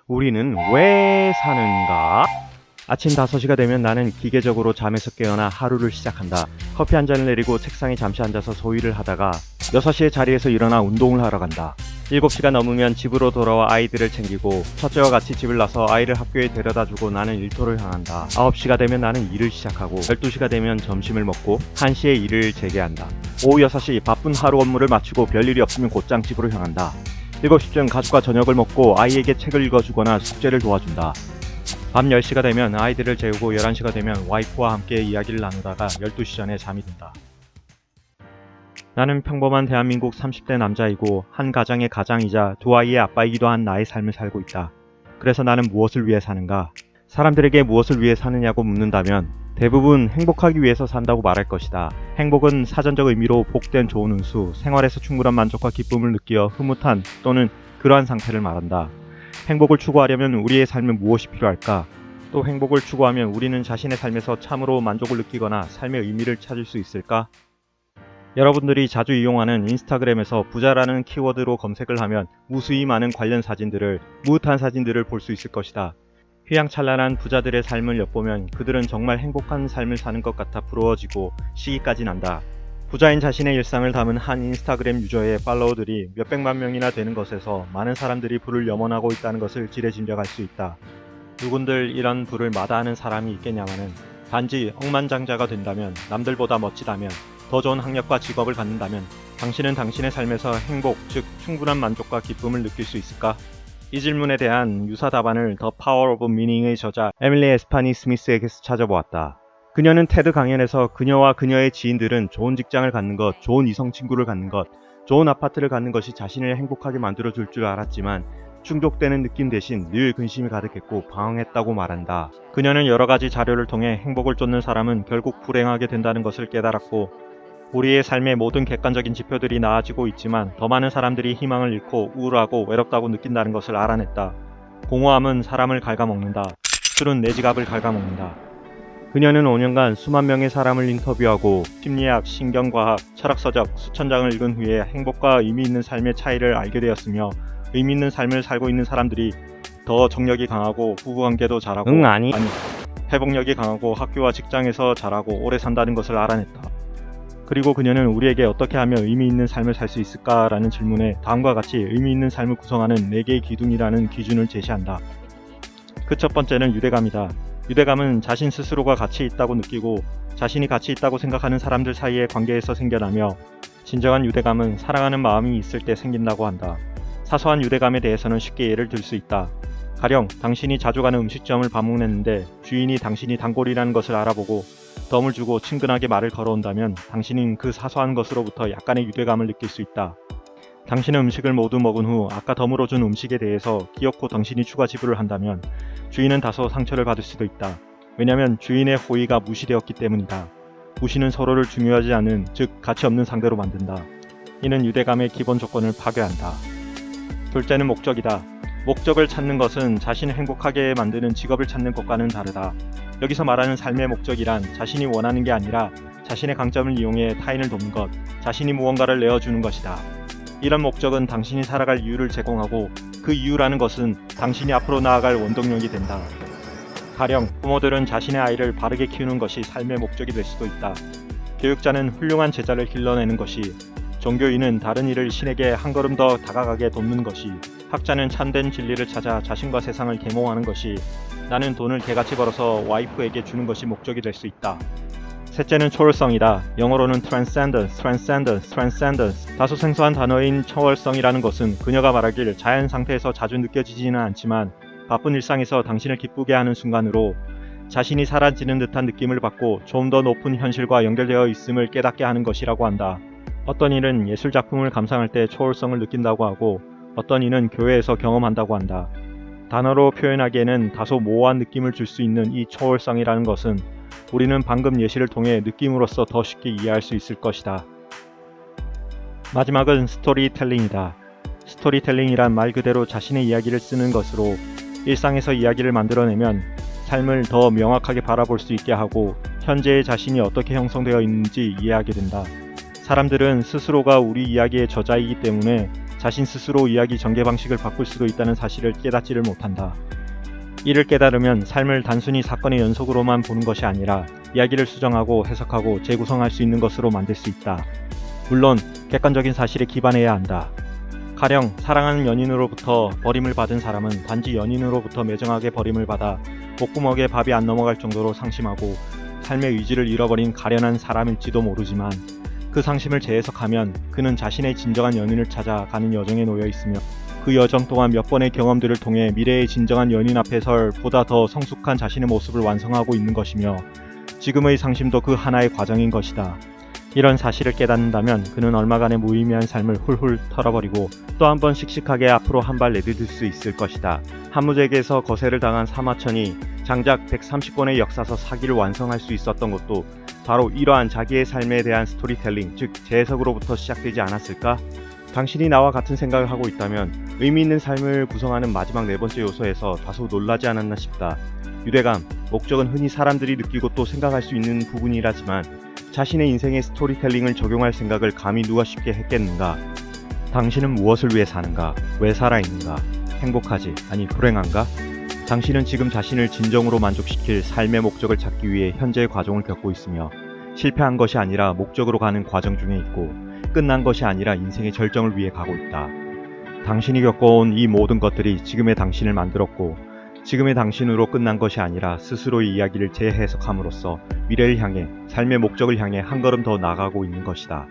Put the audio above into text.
우리는 왜 사는가? 아침 5시가 되면 나는 기계적으로 잠에서 깨어나 하루를 시작한다. 커피 한 잔을 내리고 책상에 잠시 앉아서 소일을 하다가 6시에 자리에서 일어나 운동을 하러 간다. 7시가 넘으면 집으로 돌아와 아이들을 챙기고 첫째와 같이 집을 나서 아이를 학교에 데려다주고 나는 일터를 향한다. 9시가 되면 나는 일을 시작하고 12시가 되면 점심을 먹고 1시에 일을 재개한다. 오후 6시 바쁜 하루 업무를 마치고 별일이 없으면 곧장 집으로 향한다. 7시쯤 가족과 저녁을 먹고 아이에게 책을 읽어주거나 숙제를 도와준다. 밤 10시가 되면 아이들을 재우고 11시가 되면 와이프와 함께 이야기를 나누다가 12시 전에 잠이 든다. 나는 평범한 대한민국 30대 남자이고 한 가정의 가장이자 두 아이의 아빠이기도 한 나의 삶을 살고 있다. 그래서 나는 무엇을 위해 사는가? 사람들에게 무엇을 위해 사느냐고 묻는다면 대부분 행복하기 위해서 산다고 말할 것이다. 행복은 사전적 의미로 복된 좋은 운수, 생활에서 충분한 만족과 기쁨을 느끼어 흐뭇한 또는 그러한 상태를 말한다. 행복을 추구하려면 우리의 삶에 무엇이 필요할까? 또 행복을 추구하면 우리는 자신의 삶에서 참으로 만족을 느끼거나 삶의 의미를 찾을 수 있을까? 여러분들이 자주 이용하는 인스타그램에서 부자라는 키워드로 검색을 하면 무수히 많은 관련 사진들을, 무흐한 사진들을 볼 수 있을 것이다. 휘황찬란한 부자들의 삶을 엿보면 그들은 정말 행복한 삶을 사는 것 같아 부러워지고 시기까지 난다. 부자인 자신의 일상을 담은 한 인스타그램 유저의 팔로워들이 몇백만 명이나 되는 것에서 많은 사람들이 부를 염원하고 있다는 것을 지레짐작할 수 있다. 누군들 이런 부를 마다하는 사람이 있겠냐마는 단지 억만장자가 된다면, 남들보다 멋지다면, 더 좋은 학력과 직업을 갖는다면 당신은 당신의 삶에서 행복, 즉 충분한 만족과 기쁨을 느낄 수 있을까? 이 질문에 대한 유사 답안을 더 파워 오브 미닝의 저자 에밀리 에스파니 스미스에게서 찾아보았다. 그녀는 테드 강연에서 그녀와 그녀의 지인들은 좋은 직장을 갖는 것, 좋은 이성 친구를 갖는 것, 좋은 아파트를 갖는 것이 자신을 행복하게 만들어줄 줄 알았지만 충족되는 느낌 대신 늘 근심이 가득했고 방황했다고 말한다. 그녀는 여러 가지 자료를 통해 행복을 쫓는 사람은 결국 불행하게 된다는 것을 깨달았고, 우리의 삶의 모든 객관적인 지표들이 나아지고 있지만 더 많은 사람들이 희망을 잃고 우울하고 외롭다고 느낀다는 것을 알아냈다. 공허함은 사람을 갉아먹는다. 술은 내 지갑을 갉아먹는다. 그녀는 5년간 수만 명의 사람을 인터뷰하고 심리학, 신경과학, 철학서적 수천 장을 읽은 후에 행복과 의미 있는 삶의 차이를 알게 되었으며, 의미 있는 삶을 살고 있는 사람들이 더 정력이 강하고 부부관계도 잘하고 아니 회복력이 강하고 학교와 직장에서 잘하고 오래 산다는 것을 알아냈다. 그리고 그녀는 우리에게 어떻게 하면 의미 있는 삶을 살 수 있을까라는 질문에 다음과 같이 의미 있는 삶을 구성하는 4개의 기둥이라는 기준을 제시한다. 그 첫 번째는 유대감이다. 유대감은 자신 스스로가 가치 있다고 느끼고 자신이 가치 있다고 생각하는 사람들 사이의 관계에서 생겨나며, 진정한 유대감은 사랑하는 마음이 있을 때 생긴다고 한다. 사소한 유대감에 대해서는 쉽게 예를 들 수 있다. 가령 당신이 자주 가는 음식점을 방문했는데 주인이 당신이 단골이라는 것을 알아보고 덤을 주고 친근하게 말을 걸어온다면 당신은 그 사소한 것으로부터 약간의 유대감을 느낄 수 있다. 당신은 음식을 모두 먹은 후 아까 덤으로 준 음식에 대해서 기어코 당신이 추가 지불을 한다면 주인은 다소 상처를 받을 수도 있다. 왜냐하면 주인의 호의가 무시되었기 때문이다. 무시는 서로를 중요하지 않은, 즉 가치 없는 상대로 만든다. 이는 유대감의 기본 조건을 파괴한다. 둘째는 목적이다. 목적을 찾는 것은 자신을 행복하게 만드는 직업을 찾는 것과는 다르다. 여기서 말하는 삶의 목적이란 자신이 원하는 게 아니라 자신의 강점을 이용해 타인을 돕는 것, 자신이 무언가를 내어주는 것이다. 이런 목적은 당신이 살아갈 이유를 제공하고, 그 이유라는 것은 당신이 앞으로 나아갈 원동력이 된다. 가령 부모들은 자신의 아이를 바르게 키우는 것이 삶의 목적이 될 수도 있다. 교육자는 훌륭한 제자를 길러내는 것이, 종교인은 다른 이를 신에게 한 걸음 더 다가가게 돕는 것이, 학자는 참된 진리를 찾아 자신과 세상을 계몽하는 것이, 나는 돈을 개같이 벌어서 와이프에게 주는 것이 목적이 될 수 있다. 셋째는 초월성이다. 영어로는 transcendence. 다소 생소한 단어인 초월성이라는 것은 그녀가 말하길 자연 상태에서 자주 느껴지지는 않지만 바쁜 일상에서 당신을 기쁘게 하는 순간으로 자신이 사라지는 듯한 느낌을 받고 좀 더 높은 현실과 연결되어 있음을 깨닫게 하는 것이라고 한다. 어떤 이는 예술작품을 감상할 때 초월성을 느낀다고 하고, 어떤 이는 교회에서 경험한다고 한다. 단어로 표현하기에는 다소 모호한 느낌을 줄 수 있는 이 초월성이라는 것은 우리는 방금 예시를 통해 느낌으로써 더 쉽게 이해할 수 있을 것이다. 마지막은 스토리텔링이다. 스토리텔링이란 말 그대로 자신의 이야기를 쓰는 것으로 일상에서 이야기를 만들어내면 삶을 더 명확하게 바라볼 수 있게 하고 현재의 자신이 어떻게 형성되어 있는지 이해하게 된다. 사람들은 스스로가 우리 이야기의 저자이기 때문에 자신 스스로 이야기 전개 방식을 바꿀 수도 있다는 사실을 깨닫지를 못한다. 이를 깨달으면 삶을 단순히 사건의 연속으로만 보는 것이 아니라 이야기를 수정하고 해석하고 재구성할 수 있는 것으로 만들 수 있다. 물론 객관적인 사실에 기반해야 한다. 가령 사랑하는 연인으로부터 버림을 받은 사람은 단지 연인으로부터 매정하게 버림을 받아 목구멍에 밥이 안 넘어갈 정도로 상심하고 삶의 의지를 잃어버린 가련한 사람일지도 모르지만 그 상심을 재해석하면 그는 자신의 진정한 연인을 찾아 가는 여정에 놓여 있으며 그 여정 동안 몇 번의 경험들을 통해 미래의 진정한 연인 앞에 설 보다 더 성숙한 자신의 모습을 완성하고 있는 것이며 지금의 상심도 그 하나의 과정인 것이다. 이런 사실을 깨닫는다면 그는 얼마간의 무의미한 삶을 훌훌 털어버리고 또 한 번 씩씩하게 앞으로 한 발 내디딜 수 있을 것이다. 한무제에게서 거세를 당한 사마천이 장작 130권의 역사서 사기를 완성할 수 있었던 것도 바로 이러한 자기의 삶에 대한 스토리텔링, 즉 재해석으로부터 시작되지 않았을까? 당신이 나와 같은 생각을 하고 있다면 의미 있는 삶을 구성하는 마지막 네 번째 요소에서 다소 놀라지 않았나 싶다. 유대감, 목적은 흔히 사람들이 느끼고 또 생각할 수 있는 부분이라지만 자신의 인생의 스토리텔링을 적용할 생각을 감히 누가 쉽게 했겠는가? 당신은 무엇을 위해 사는가? 왜 살아있는가? 행복하지? 아니 불행한가? 당신은 지금 자신을 진정으로 만족시킬 삶의 목적을 찾기 위해 현재의 과정을 겪고 있으며 실패한 것이 아니라 목적으로 가는 과정 중에 있고 끝난 것이 아니라 인생의 절정을 위해 가고 있다. 당신이 겪어온 이 모든 것들이 지금의 당신을 만들었고 지금의 당신으로 끝난 것이 아니라 스스로의 이야기를 재해석함으로써 미래를 향해 삶의 목적을 향해 한 걸음 더 나아가고 있는 것이다.